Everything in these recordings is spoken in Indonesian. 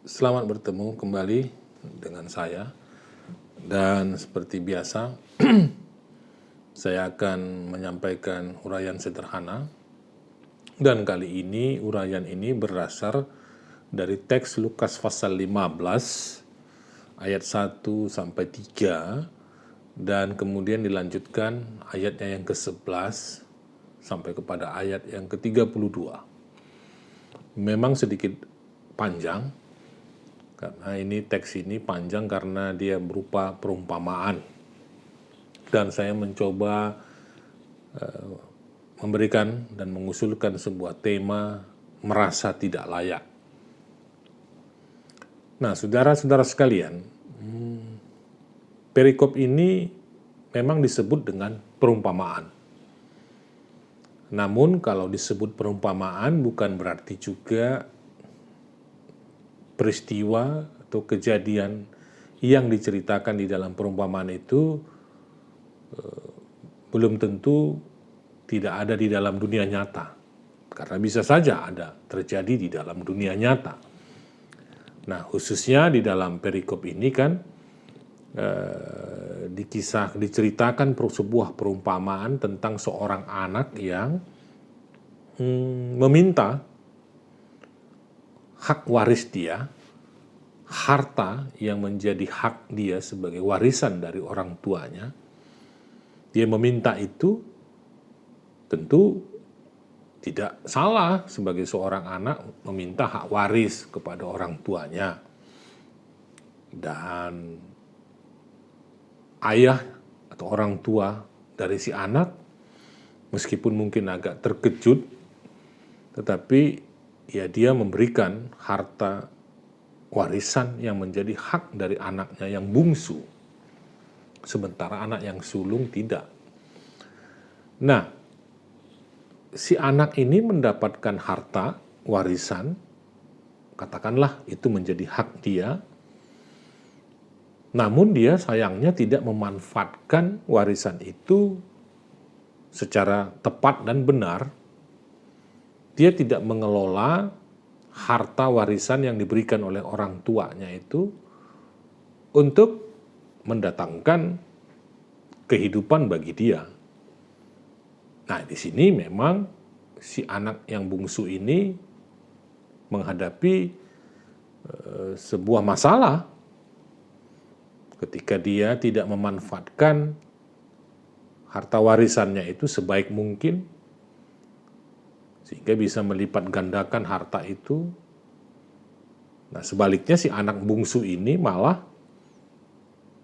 Selamat bertemu kembali dengan saya, dan seperti biasa saya akan menyampaikan uraian sederhana, dan kali ini uraian ini berasal dari teks Lukas pasal 15 ayat 1 sampai 3 dan kemudian dilanjutkan ayatnya yang ke-11 sampai kepada ayat yang ke-32. Memang sedikit panjang, karena ini teks ini panjang karena dia berupa perumpamaan. Dan saya mencoba memberikan dan mengusulkan sebuah tema merasa tidak layak. Nah, saudara-saudara sekalian, perikop ini memang disebut dengan perumpamaan. Namun kalau disebut perumpamaan bukan berarti juga peristiwa atau kejadian yang diceritakan di dalam perumpamaan itu belum tentu tidak ada di dalam dunia nyata. Karena bisa saja ada terjadi di dalam dunia nyata. Nah, khususnya di dalam perikop ini kan diceritakan sebuah perumpamaan tentang seorang anak yang meminta hak waris dia, harta yang menjadi hak dia sebagai warisan dari orang tuanya. Dia meminta itu tentu tidak salah sebagai seorang anak meminta hak waris kepada orang tuanya. Dan ayah atau orang tua dari si anak meskipun mungkin agak terkejut, tetapi ya dia memberikan harta warisan yang menjadi hak dari anaknya yang bungsu, sementara anak yang sulung tidak. Nah, si anak ini mendapatkan harta warisan, katakanlah itu menjadi hak dia, namun dia sayangnya tidak memanfaatkan warisan itu secara tepat dan benar. Dia tidak mengelola harta warisan yang diberikan oleh orang tuanya itu untuk mendatangkan kehidupan bagi dia. Nah, di sini memang si anak yang bungsu ini menghadapi sebuah masalah ketika dia tidak memanfaatkan harta warisannya itu sebaik mungkin, sehingga bisa melipat gandakan harta itu. Nah, sebaliknya si anak bungsu ini malah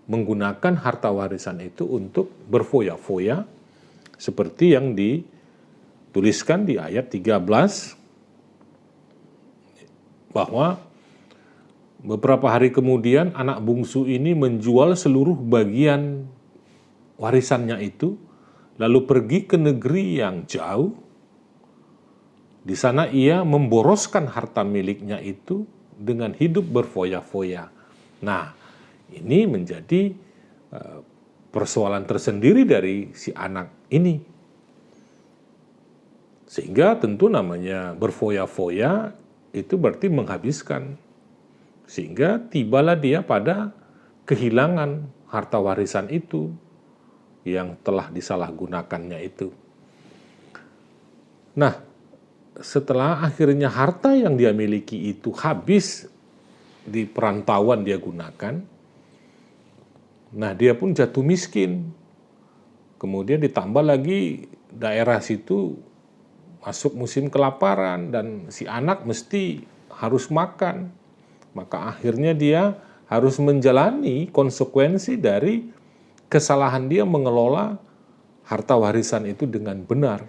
menggunakan harta warisan itu untuk berfoya-foya, seperti yang dituliskan di ayat 13, bahwa beberapa hari kemudian anak bungsu ini menjual seluruh bagian warisannya itu, lalu pergi ke negeri yang jauh. Di sana ia memboroskan harta miliknya itu dengan hidup berfoya-foya. Nah, ini menjadi persoalan tersendiri dari si anak ini. Sehingga tentu namanya berfoya-foya itu berarti menghabiskan. Sehingga tibalah dia pada kehilangan harta warisan itu yang telah disalahgunakannya itu. Nah, setelah akhirnya harta yang dia miliki itu habis di perantauan dia gunakan, nah dia pun jatuh miskin. Kemudian ditambah lagi daerah situ masuk musim kelaparan dan si anak mesti harus makan. Maka akhirnya dia harus menjalani konsekuensi dari kesalahan dia mengelola harta warisan itu dengan benar.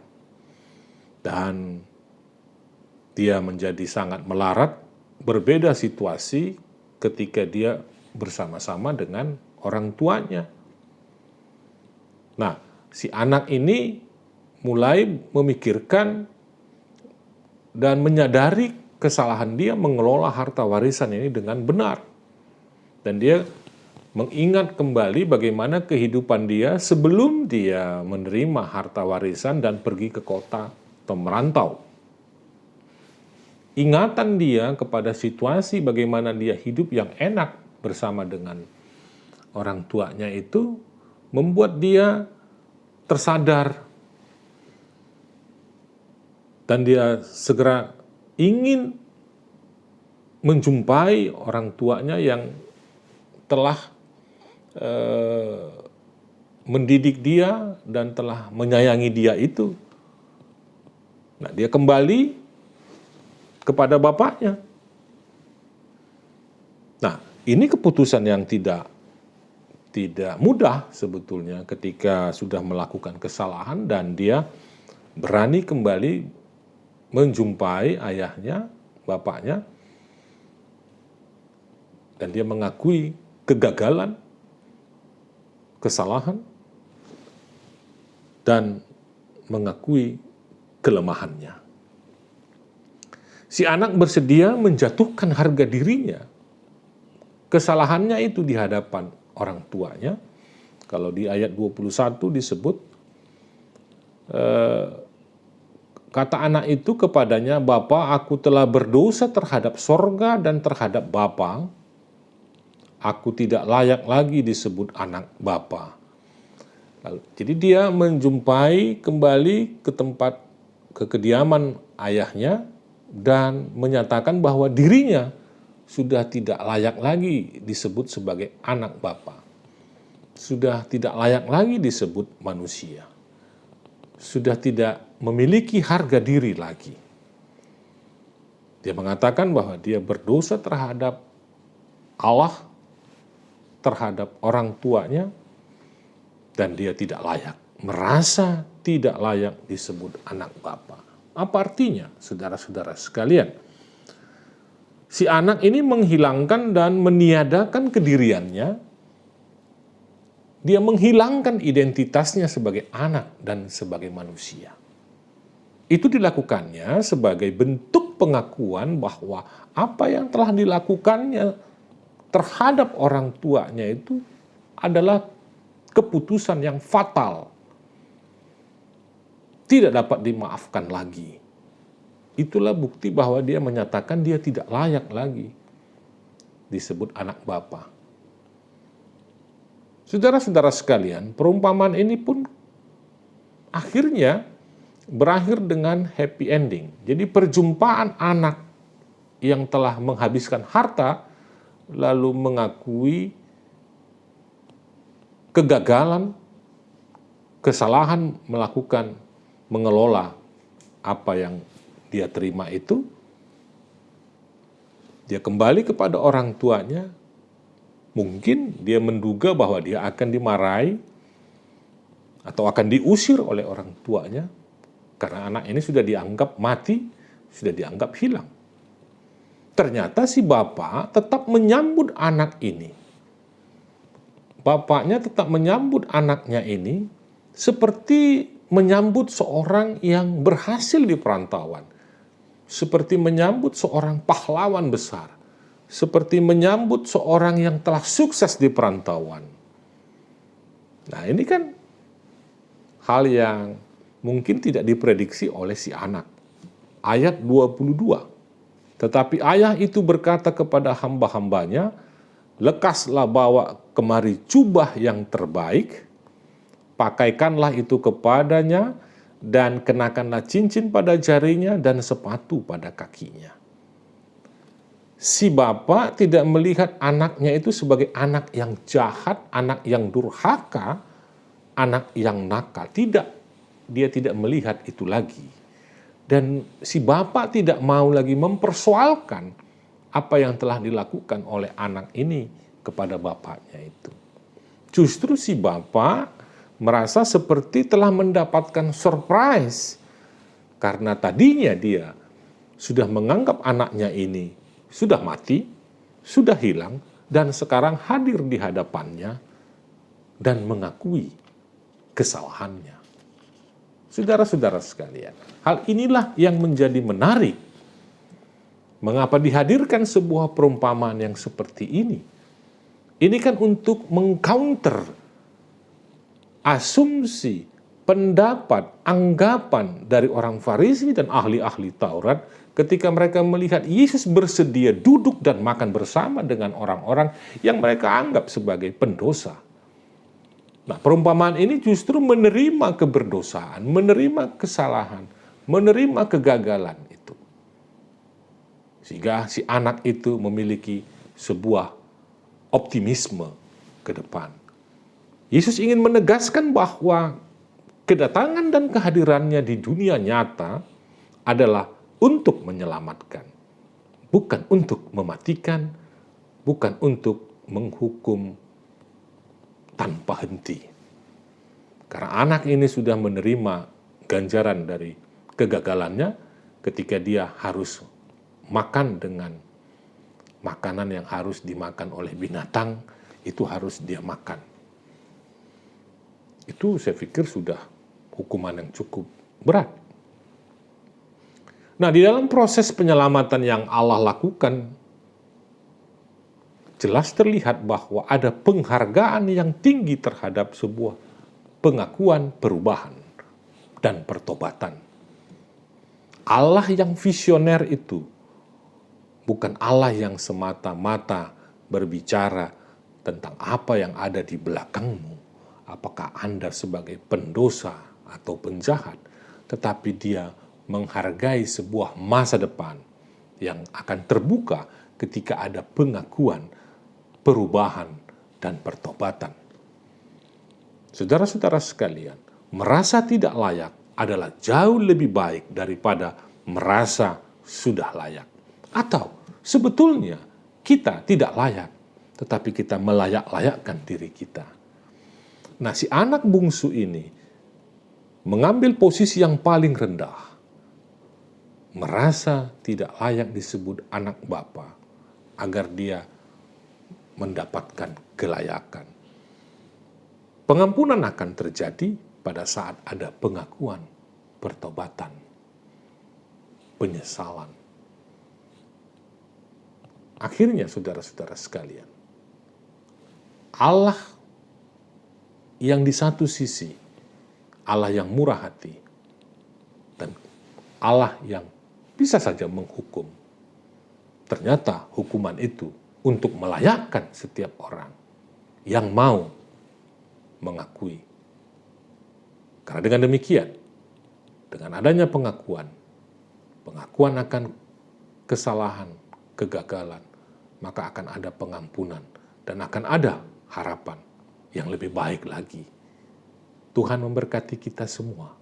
Dan dia menjadi sangat melarat, berbeda situasi ketika dia bersama-sama dengan orang tuanya. Nah, si anak ini mulai memikirkan dan menyadari kesalahan dia mengelola harta warisan ini dengan benar. Dan dia mengingat kembali bagaimana kehidupan dia sebelum dia menerima harta warisan dan pergi ke kota atau merantau. ingatan dia kepada situasi bagaimana dia hidup yang enak bersama dengan orang tuanya itu membuat dia tersadar dan dia segera ingin menjumpai orang tuanya yang telah mendidik dia dan telah menyayangi dia itu. Nah, dia kembali kepada bapaknya. Nah, ini keputusan yang tidak mudah sebetulnya ketika sudah melakukan kesalahan dan dia berani kembali menjumpai ayahnya, bapaknya, dan dia mengakui kegagalan, kesalahan, dan mengakui kelemahannya. Si anak bersedia menjatuhkan harga dirinya, kesalahannya itu di hadapan orang tuanya. Kalau di ayat 21 disebut, kata anak itu kepadanya, "Bapa, aku telah berdosa terhadap sorga dan terhadap Bapa. Aku tidak layak lagi disebut anak Bapa." Jadi dia menjumpai kembali ke kediaman ayahnya dan menyatakan bahwa dirinya sudah tidak layak lagi disebut sebagai anak Bapa. Sudah tidak layak lagi disebut manusia. Sudah tidak memiliki harga diri lagi. Dia mengatakan bahwa dia berdosa terhadap Allah, terhadap orang tuanya, dan dia tidak layak, merasa tidak layak disebut anak Bapa. Apa artinya, saudara-saudara sekalian? Si anak ini menghilangkan dan meniadakan kediriannya. Dia menghilangkan identitasnya sebagai anak dan sebagai manusia. Itu dilakukannya sebagai bentuk pengakuan bahwa apa yang telah dilakukannya terhadap orang tuanya itu adalah keputusan yang fatal. Tidak dapat dimaafkan lagi. Itulah bukti bahwa dia menyatakan dia tidak layak lagi disebut anak Bapa. Saudara-saudara sekalian, perumpamaan ini pun akhirnya berakhir dengan happy ending. Jadi perjumpaan anak yang telah menghabiskan harta lalu mengakui kegagalan, kesalahan mengelola apa yang dia terima itu, dia kembali kepada orang tuanya. Mungkin dia menduga bahwa dia akan dimarahi atau akan diusir oleh orang tuanya karena anak ini sudah dianggap mati, sudah dianggap hilang. Ternyata si bapak tetap menyambut anak ini. Bapaknya tetap menyambut anaknya ini seperti menyambut seorang yang berhasil di perantauan. Seperti menyambut seorang pahlawan besar. Seperti menyambut seorang yang telah sukses di perantauan. Nah, ini kan hal yang mungkin tidak diprediksi oleh si anak. Ayat 22. Tetapi ayah itu berkata kepada hamba-hambanya, "Lekaslah bawa kemari jubah yang terbaik, pakaikanlah itu kepadanya, dan kenakanlah cincin pada jarinya dan sepatu pada kakinya." Si bapak tidak melihat anaknya itu sebagai anak yang jahat, anak yang durhaka, anak yang nakal. Tidak, dia tidak melihat itu lagi. Dan si bapak tidak mau lagi mempersoalkan apa yang telah dilakukan oleh anak ini kepada bapaknya itu. Justru si bapak merasa seperti telah mendapatkan surprise. Karena tadinya dia sudah menganggap anaknya ini sudah mati, sudah hilang, dan sekarang hadir di hadapannya dan mengakui kesalahannya. Saudara-saudara sekalian, hal inilah yang menjadi menarik. Mengapa dihadirkan sebuah perumpamaan yang seperti ini? Ini kan untuk mengcounter asumsi, pendapat, anggapan dari orang Farisi dan ahli-ahli Taurat ketika mereka melihat Yesus bersedia duduk dan makan bersama dengan orang-orang yang mereka anggap sebagai pendosa. Nah, perumpamaan ini justru menerima keberdosaan, menerima kesalahan, menerima kegagalan itu. Sehingga si anak itu memiliki sebuah optimisme ke depan. Yesus ingin menegaskan bahwa kedatangan dan kehadirannya di dunia nyata adalah untuk menyelamatkan, bukan untuk mematikan, bukan untuk menghukum tanpa henti. Karena anak ini sudah menerima ganjaran dari kegagalannya ketika dia harus makan dengan makanan yang harus dimakan oleh binatang, itu harus dia makan. Itu saya pikir sudah hukuman yang cukup berat. Nah, di dalam proses penyelamatan yang Allah lakukan, jelas terlihat bahwa ada penghargaan yang tinggi terhadap sebuah pengakuan perubahan dan pertobatan. Allah yang visioner itu bukan Allah yang semata-mata berbicara tentang apa yang ada di belakangmu, apakah Anda sebagai pendosa atau penjahat, tetapi dia menghargai sebuah masa depan yang akan terbuka ketika ada pengakuan, perubahan, dan pertobatan. Saudara-saudara sekalian, merasa tidak layak adalah jauh lebih baik daripada merasa sudah layak. Atau sebetulnya kita tidak layak, tetapi kita melayak-layakkan diri kita. Nah, si anak bungsu ini mengambil posisi yang paling rendah, merasa tidak layak disebut anak Bapa, agar dia mendapatkan kelayakan. Pengampunan akan terjadi pada saat ada pengakuan, pertobatan, penyesalan. Akhirnya, saudara-saudara sekalian, Allah yang di satu sisi, Allah yang murah hati, dan Allah yang bisa saja menghukum. Ternyata hukuman itu untuk melayakkan setiap orang yang mau mengakui. Karena dengan demikian, dengan adanya pengakuan akan kesalahan, kegagalan, maka akan ada pengampunan dan akan ada harapan yang lebih baik lagi. Tuhan memberkati kita semua.